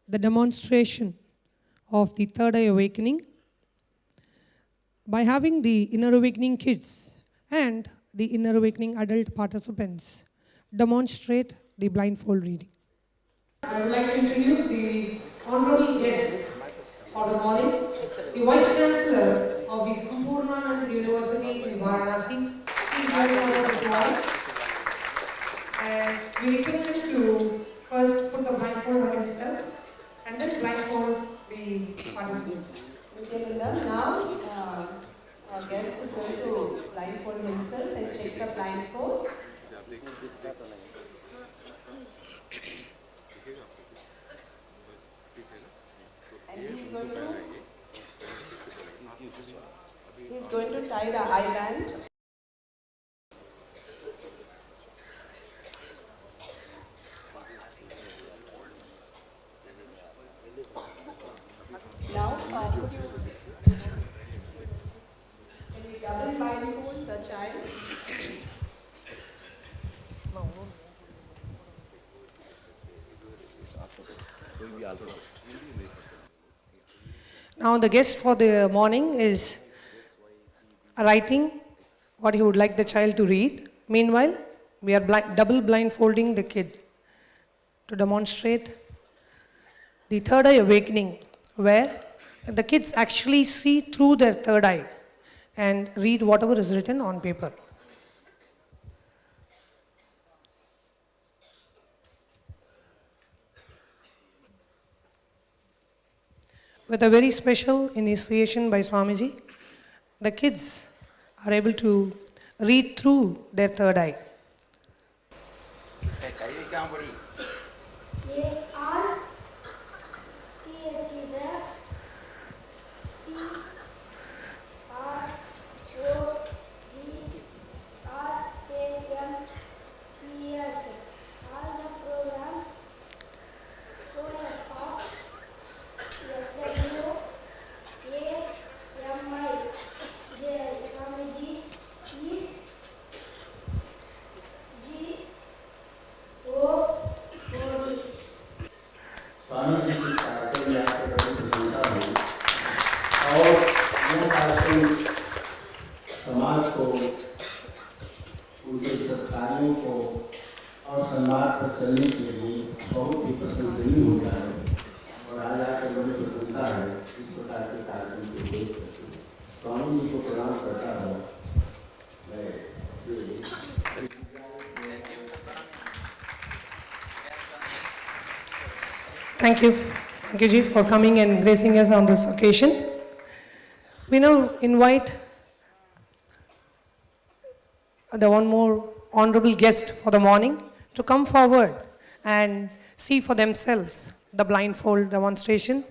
the demonstration of the Third Eye Awakening by having the Inner Awakening kids and the Inner Awakening adult participants demonstrate the blindfold reading. I would like to introduce the honorable guest for the morning, the Vice Chancellor of the Sampurnanand University in Varanasi. Please welcome us all. And we request him to first put the blindfold on himself and then blindfold the participants. Okay, Linda. Now, our guest is going to blindfold himself and check the blindfold. And he's going to tie the eye band. Now, can we double blindfold the child? Now the guest for the morning is writing what he would like the child to read. Meanwhile, we are double blindfolding the kid to demonstrate the third eye awakening, where the kids actually see through their third eye and read whatever is written on paper. With a very special initiation by Swamiji, the kids are able to read through their third eye. समाज को उनके सत्कार्यों को और समाज पर चलने के लिए बहुत ही प्रशंसनीय होता है और आज आकर बड़ी प्रसन्नता है इस प्रकार के कार्यक्रम को देख करके स्वामी जी को प्रणाम करता हूँ। Thank you Ji, for coming and gracing us on this occasion. We now invite the one more honorable guest for the morning to come forward and see for themselves the blindfold demonstration.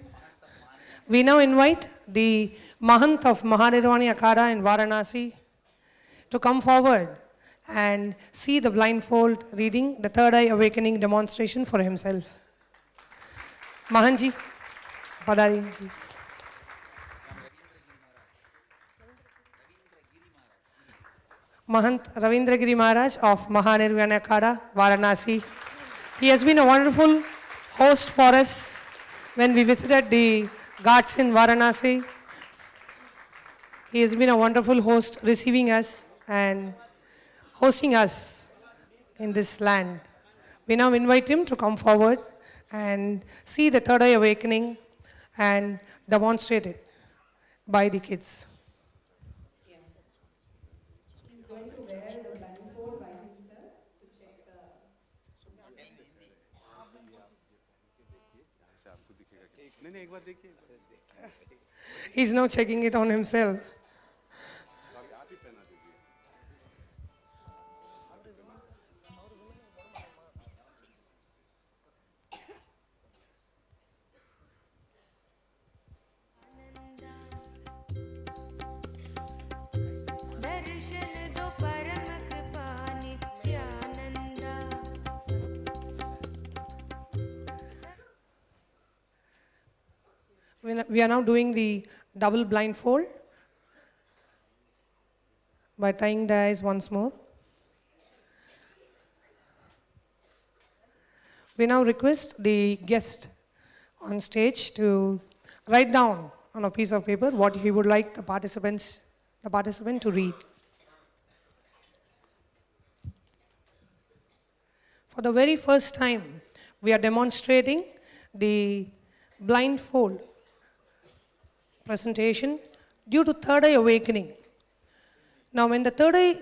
We now invite the Mahant of Mahanirvani Akhada in Varanasi to come forward and see the blindfold reading, the third eye awakening demonstration for himself. Mahanji, Padari, please. Mahant Ravindra Giri Maharaj of Mahanirvana Akhada, Varanasi. He has been a wonderful host for us when we visited the ghats in Varanasi. He has been a wonderful host, receiving us and hosting us in this land. We now invite him to come forward and see the third eye awakening and demonstrate it by the kids. He's going to wear the blindfold by himself to check the... He's now checking it on himself. We are now doing the double blindfold by tying the eyes once more. We now request the guest on stage to write down on a piece of paper what he would like the participant to read. For the very first time, we are demonstrating the blindfold presentation due to third eye awakening. Now, when the third eye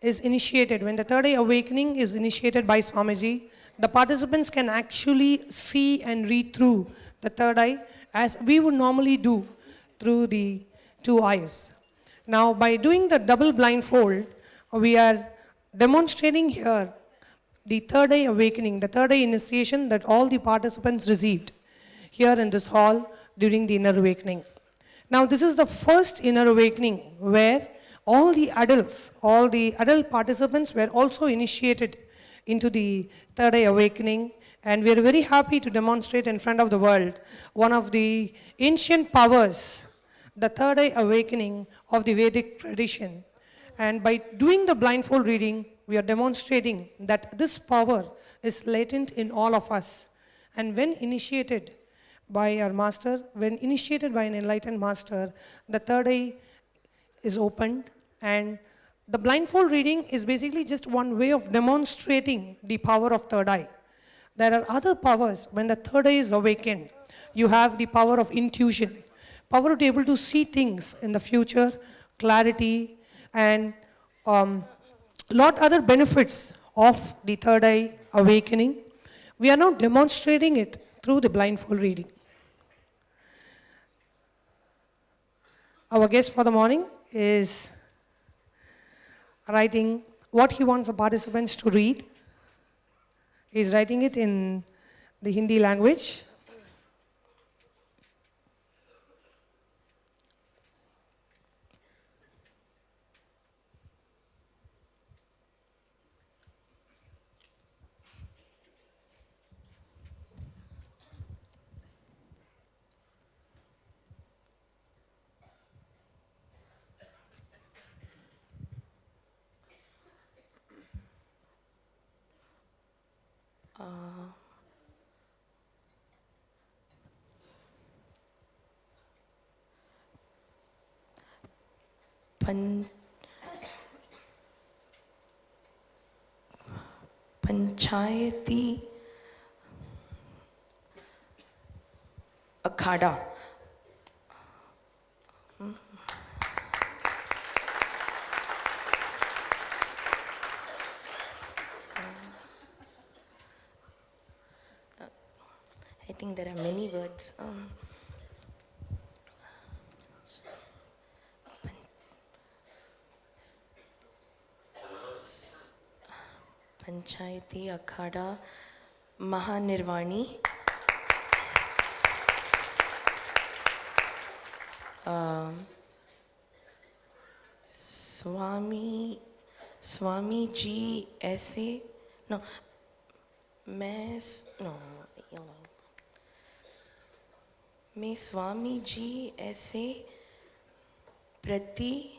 is initiated, when the third eye awakening is initiated by Swamiji, the participants can actually see and read through the third eye as we would normally do through the two eyes. Now, by doing the double blindfold, we are demonstrating here the third eye awakening, the third eye initiation that all the participants received here in this hall during the inner awakening. Now, this is the first inner awakening where all the adult participants were also initiated into the third eye awakening, and we are very happy to demonstrate in front of the world one of the ancient powers, the third eye awakening of the Vedic tradition. And by doing the blindfold reading, we are demonstrating that this power is latent in all of us. And when initiated by our master, when initiated by an enlightened master, the third eye is opened, and the blindfold reading is basically just one way of demonstrating the power of third eye. There are other powers when the third eye is awakened. You have the power of intuition, power to be able to see things in the future, clarity, and lot other benefits of the third eye awakening. We are now demonstrating it through the blindfold reading. Our guest for the morning is writing what he wants the participants to read. He is writing it in the Hindi language. Panchayati Akhara I think there are many words. पंचायती अखाड़ा महानिर्वाणी स्वामी जी ऐसे no मैं स्वामी जी ऐसे प्रति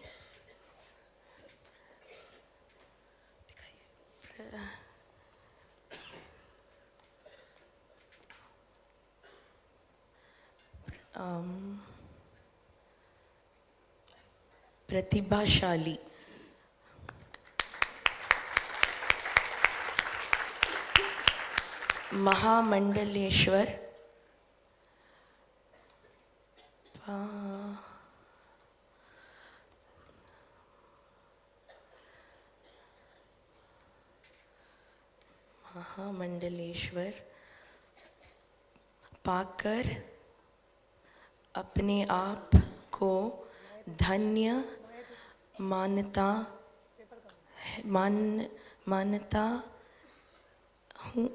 प्रतिभाशाली महामंडलेश्वर पाकर अपने आप को धन्य मानता हूँ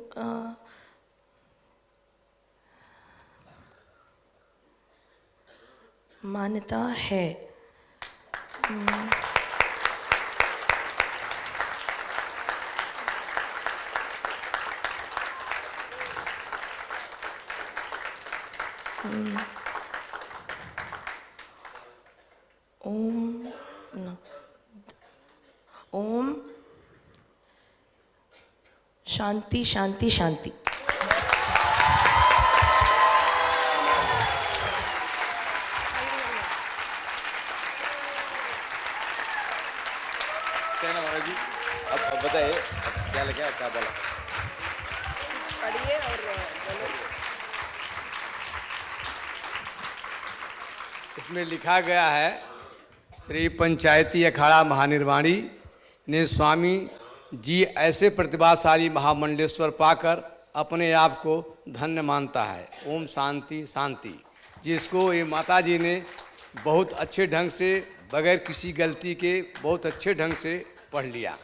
मानता है ओम शांति शांति शांति। सेना महाराज जी, अब बताइए अब क्या लगा, क्या बोला? पढ़िए और बोलो। इसमें लिखा गया है, श्री पंचायती अखाड़ा महानिर्वाणी ने स्वामी जी ऐसे प्रतिभाशाली महामंडलेश्वर पाकर अपने आप को धन्य मानता है। ओम शांति शांति। जिसको ये माता जी ने बहुत अच्छे ढंग से, बगैर किसी गलती के, बहुत अच्छे ढंग से पढ़ लिया।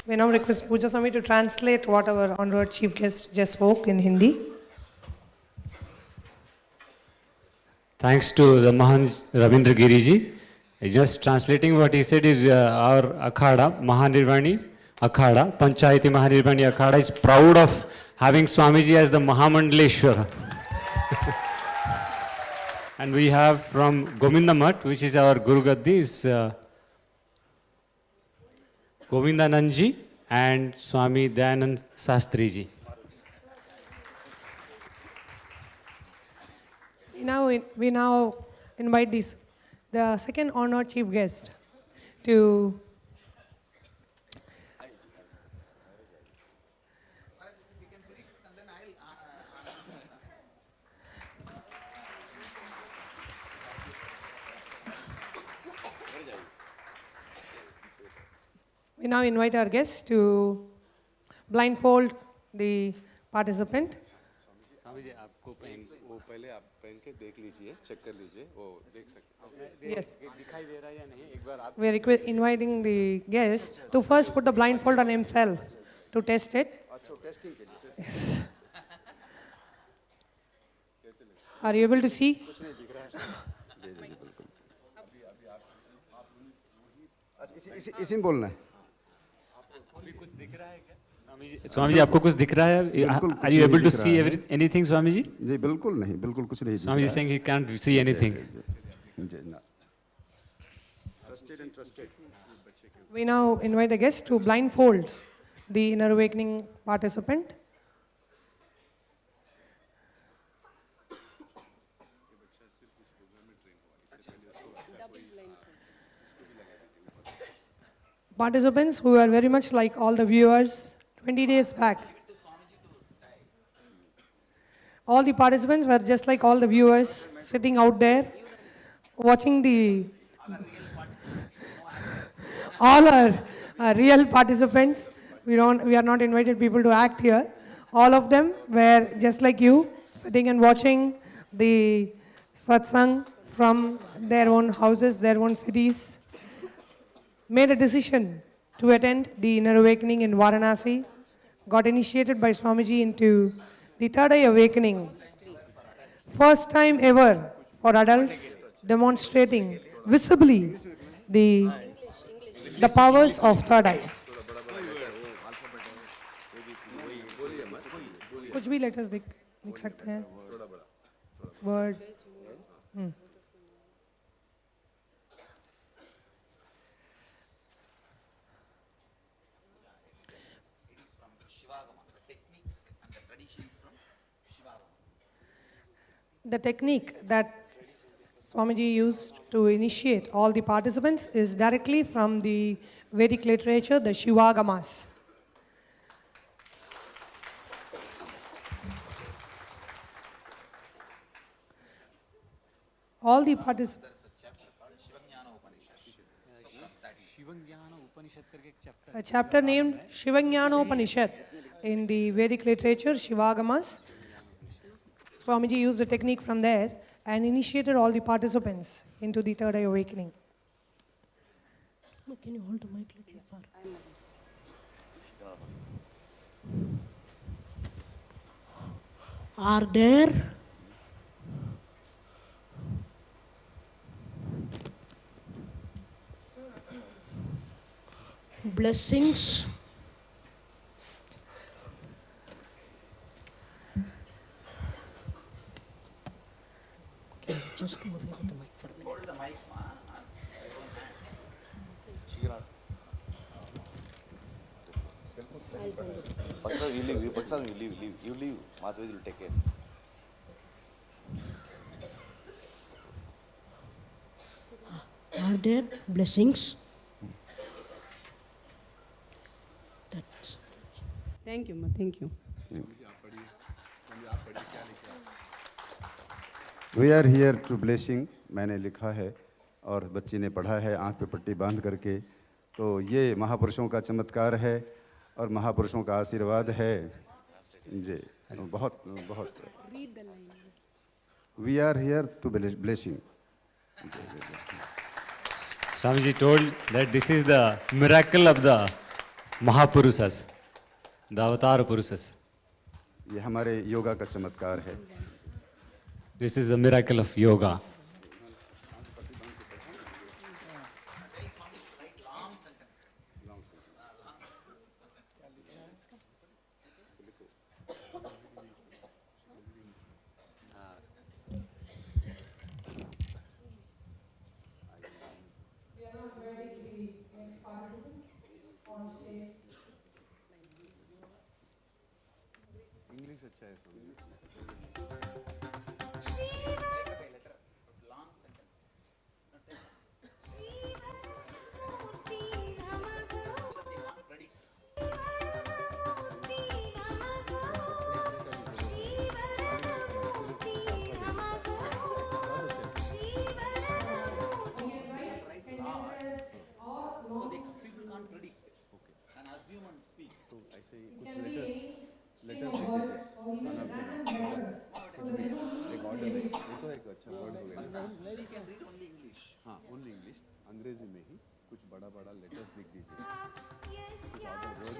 We now request Pooja Swami to translate what our honored chief guest just spoke in Hindi. Thanks to the Mahan Ravindra Giri ji. Just translating what he said is our Akhada, Mahanirvani Akhada, Panchayati Mahanirvani Akhada is proud of having Swamiji as the Mahamandaleshwara. And we have from Govinda Math, which is our Guru Gaddi, is Govindanand ji and Swami Dayanand Sastri ji. We now invite the second honored chief guest to we now invite our guest to blindfold the participant. Swami ji आपको वो पहले आप पहन के देख लीजिए, check कर लीजिए, वो देख सकते हैं। Yes. दिखाई दे रहा है या नहीं एक बार आप We are inviting the guest to first put the blindfold on himself to test it. Yes. Are you able to see? इसी में बोलना है। अभी कुछ दिख रहा है क्या स्वामी जी आपको कुछ दिख रहा है? Are you able to see anything Swami ji? जी बिल्कुल नहीं, बिल्कुल कुछ नहीं। Swami ji saying he can't see anything. We now invite the guest to blindfold the inner awakening participant. Participants who are very much like all the viewers 20 days back. All the participants were just like all the viewers sitting out there watching the all are real participants. We are not invited people to act here. All of them were just like you, sitting and watching the satsang from their own houses, their own cities. Made a decision to attend the inner awakening in Varanasi. Got initiated by Swamiji into the third eye awakening. First time ever for adults demonstrating visibly the powers of third eye. कुछ भी letters लिख सकते हैं word The technique that Swamiji used to initiate all the participants is directly from the Vedic literature, the Shivagamas. All the participants. A chapter named Shivanyana Upanishad in the Vedic literature, Shivagamas. Swamiji used the technique from there and initiated all the participants into the third eye awakening. Can you hold the mic a little far? Are there blessings just come away with the mic for a minute. Hold the mic, ma. Paksa, you leave. Paksa, you leave. You leave. Madhavi will take care. Are there blessings thank you माँ, thank you. We are here to blessing, मैंने लिखा है और बच्ची ने पढ़ा है आंख पे पट्टी बांध करके। तो ये महापुरुषों का चमत्कार है और महापुरुषों का आशीर्वाद है जी। बहुत बहुत we are here to blessing. Swamiji told that this is the miracle of the Mahapurusas, the Avatar Purusas. ये हमारे योगा का चमत्कार है। This is a miracle of yoga. English अच्छा है स्वामी जी। तो ऐसे ही कुछ लेटर्स लिख दीजिए। एक ऑर्डर है, ये तो एक अच्छा वर्ड हो गया। हाँ, ओनली इंग्लिश, अंग्रेजी में ही कुछ बड़ा बड़ा लेटर्स लिख दीजिए। कुछ ऑर्डर वर्ड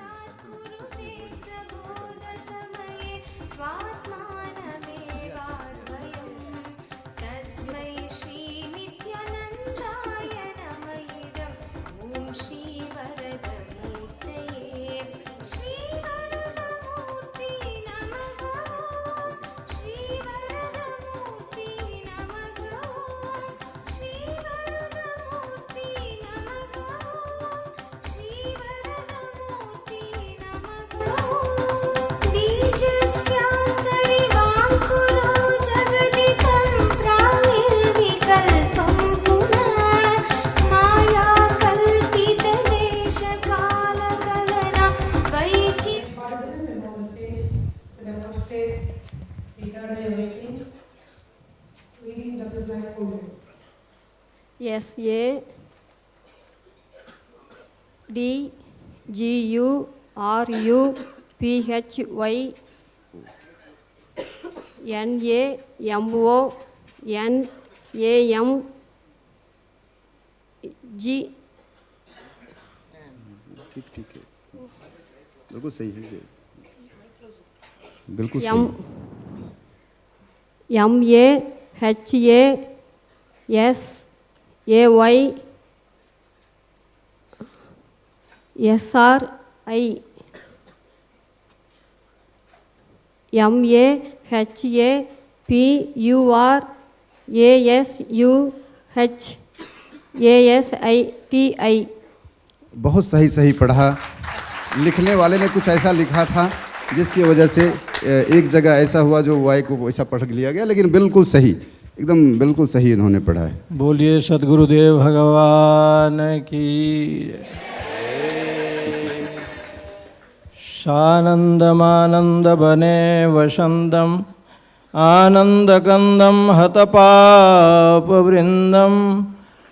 ठीक ठीक है, बिल्कुल सही है ये, बिल्कुल सही। बहुत सही सही पढ़ा। लिखने वाले ने कुछ ऐसा लिखा था जिसकी वजह से एक जगह ऐसा हुआ जो वाई को वैसा पढ़ लिया गया, लेकिन बिल्कुल सही, एकदम बिल्कुल सही इन्होंने पढ़ा है। बोलिए सद्गुरुदेव भगवान की। सानंदमानंद बने वसंतम आनंदकंदम हतपापवृंदम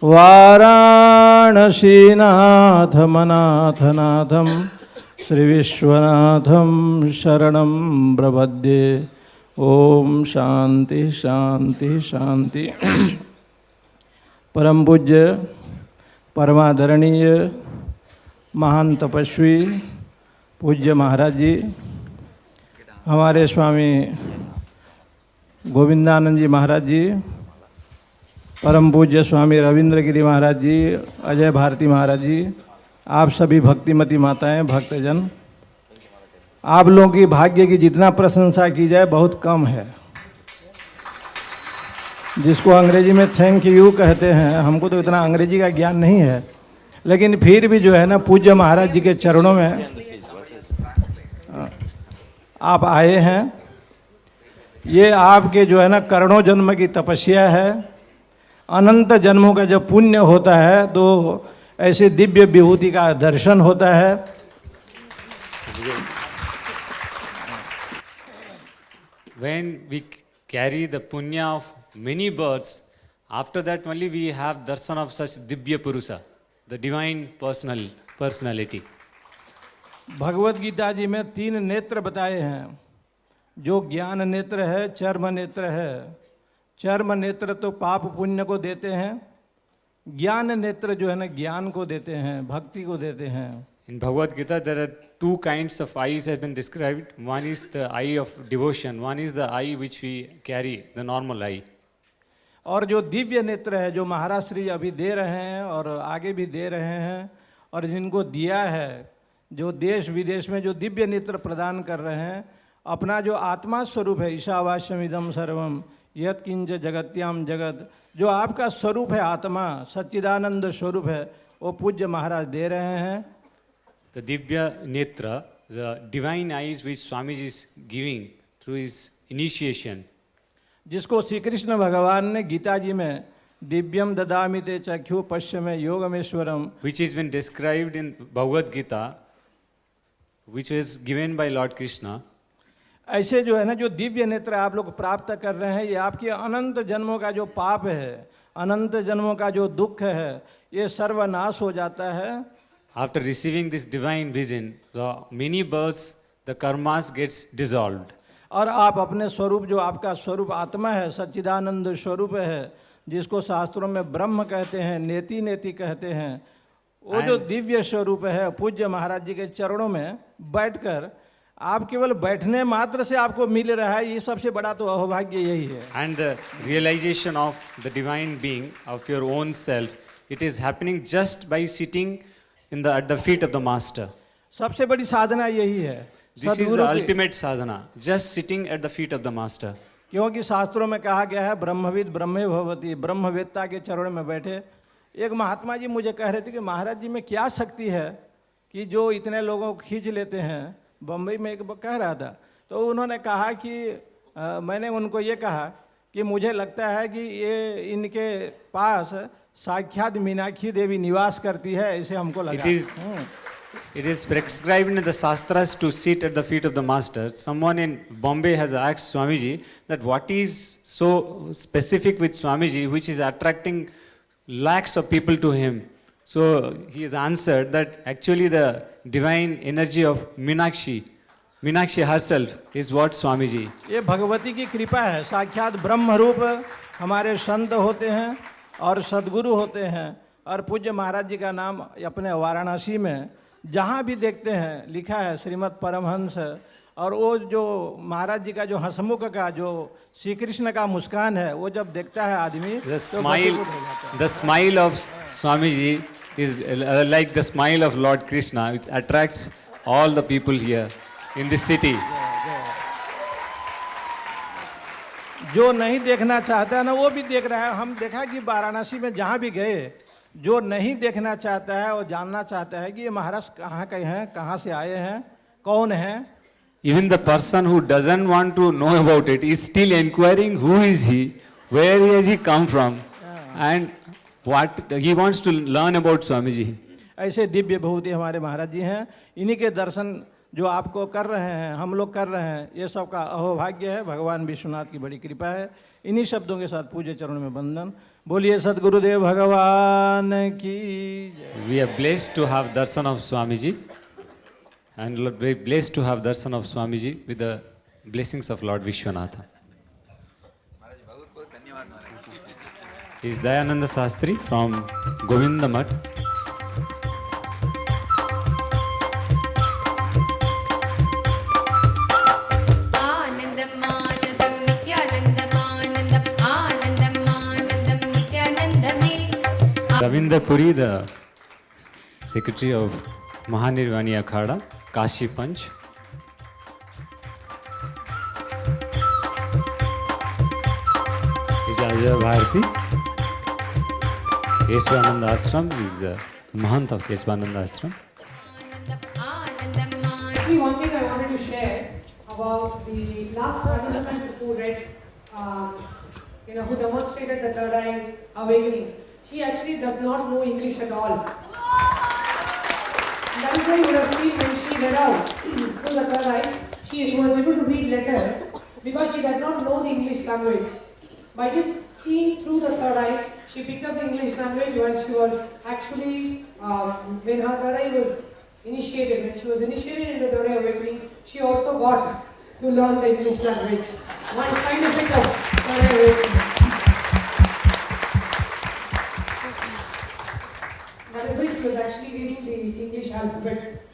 वाराणसीनाथमनाथनाथम श्री विश्वनाथम शरणं प्रपद्ये। ओम शांति शांति शांति। परम पूज्य परमादरणीय महान तपस्वी पूज्य महाराज जी, हमारे स्वामी गोविंदानंद जी महाराज जी, परम पूज्य स्वामी रविंद्र गिरी महाराज जी, अजय भारती महाराज जी, आप सभी भक्तिमती माताएं, भक्तजन, आप लोगों की भाग्य की जितना प्रशंसा की जाए बहुत कम है। जिसको अंग्रेजी में थैंक यू कहते हैं, हमको तो इतना अंग्रेजी का ज्ञान नहीं है, लेकिन फिर भी जो है ना पूज्य महाराज जी के चरणों में आप आए हैं। ये आपके जो है ना करोड़ों जन्म की तपस्या है। अनंत जन्मों का जब पुण्य होता है तो ऐसे दिव्य विभूति का दर्शन होता है। when we carry the punya of many births, after that only we have darshan of such Divya Purusa, the divine personality. Bhagavad Gita जी में 3 नेत्र बताए हैं, जो ज्ञान नेत्र है, चर्म नेत्र है। चर्म नेत्र तो पाप पुण्य को देते हैं, ज्ञान नेत्र जो है ना ज्ञान को देते हैं, भक्ति को देते हैं। In Bhagavad Gita, there are 2 kinds of eyes have been described. One is the eye of devotion, one is the eye which we carry, the normal eye. और जो दिव्य नेत्र है, जो महाराज श्री अभी दे रहे हैं और आगे भी दे रहे हैं, और जिनको दिया है, जो देश विदेश में जो दिव्य नेत्र प्रदान कर रहे हैं, अपना जो आत्मा स्वरूप है, ईशावास्यम इदम सर्वम यत् किंच जगत्याम जगत, जो आपका स्वरूप है, आत्मा सच्चिदानंद स्वरूप है, वो पूज्य महाराज दे रहे हैं। The Divya Netra, the divine eyes which Swamiji is giving through his initiation. जिसको श्री कृष्ण भगवान ने गीता जी में दिव्यम ददामि ते चक्षु पश्चिमे योगमेश्वरम, which has been described in Bhagavad Gita, which was given by Lord Krishna. ऐसे जो है ना जो दिव्य नेत्र आप लोग प्राप्त कर रहे हैं, ये आपके अनंत जन्मों का जो पाप है, अनंत जन्मों का जो दुख है, ये सर्वनाश हो जाता है। After receiving this divine vision, the many births, the karmas gets dissolved. और आप अपने स्वरूप, जो आपका स्वरूप आत्मा है, सच्चिदानंद स्वरूप है, जिसको शास्त्रों में ब्रह्म कहते हैं, नेति नेति कहते हैं, वो जो दिव्य स्वरूप है, पूज्य महाराज जी के चरणों में बैठकर आप केवल बैठने मात्र से आपको मिल रहा है, ये सबसे बड़ा तो अहोभाग्य यही है। And the realization of the divine being of your own self, it is happening just by sitting at the feet of the master. सबसे बड़ी साधना यही है। This is the ultimate sadhana, just sitting at the feet of the master. क्योंकि शास्त्रों में कहा गया है ब्रह्मविद ब्रह्मे भवति, ब्रह्मवेत्ता के चरणों में बैठे। एक महात्मा जी मुझे कह रहे थे कि महाराज जी में क्या शक्ति है कि जो इतने लोगों को खींच लेते हैं। बम्बई में एक कह रहा था, तो उन्होंने कहा कि मैंने उनको ये कहा कि मुझे लगता है कि ये इनके पास साक्षात मीनाक्षी देवी निवास करती है, ऐसे हमको लगा। It is prescribed in the Shastras to sit at the feet of the master. Someone in Bombay has asked Swamiji that what is so specific with Swamiji which is attracting lakhs of people to him. So he has answered that actually the divine energy of Meenakshi herself is what Swamiji. ये भगवती की कृपा है, साक्षात ब्रह्म रूप हमारे संत होते हैं और सद्गुरु होते हैं। और पूज्य महाराज जी का नाम अपने वाराणसी में जहाँ भी देखते हैं लिखा है श्रीमद् परमहंस, और वो जो महाराज जी का जो हंसमुख का जो श्री कृष्ण का मुस्कान है, वो जब देखता है आदमी, The smile of Swamiji is like the smile of Lord Krishna, which attracts all the people here in this city. जो नहीं देखना चाहता है ना, वो भी देख रहा है। हम देखा कि वाराणसी में जहाँ भी गए, जो नहीं देखना चाहता है और जानना चाहता है कि ये महाराज कहाँ के हैं, कहाँ से आए हैं, कौन हैं। Even the person who doesn't want to know about it is still inquiring who is he, where has he come from, and what he wants to learn about Swamiji. ऐसे दिव्य भूति हमारे महाराज जी हैं। इन्हीं के दर्शन जो आपको कर रहे हैं, हम लोग कर रहे हैं, ये सब का अहोभाग्य है। भगवान विश्वनाथ की बड़ी कृपा है। इन्हीं शब्दों के साथ पूज्य चरणों में वंदन। बोलिए सद्गुरुदेव भगवान की जय। We are blessed to have darshan of Swamiji, and very blessed to have darshan of Swamiji with the blessings of Lord Vishwanatha. Is Dayananda Shastri from Govinda Math. Ravinder Puri, the secretary of Mahanirvani Akhada, Kashi Panch. Is Ajay Bharati. Kesvananda Ashram is the Mahant of Kesvananda Ashram. Actually, one thing I wanted to share about the last participant who read, who demonstrated the third eye awakening. She actually does not know English at all. That is why you would have seen when she read out through the third eye, she was able to read letters because she does not know the English language. By just seeing through the third eye, she picked up the English language when she was actually, when her third eye was initiated. When she was initiated into third eye awakening, she also got to learn the English language. One side effect of third eye awakening. That is why she was actually reading the English alphabets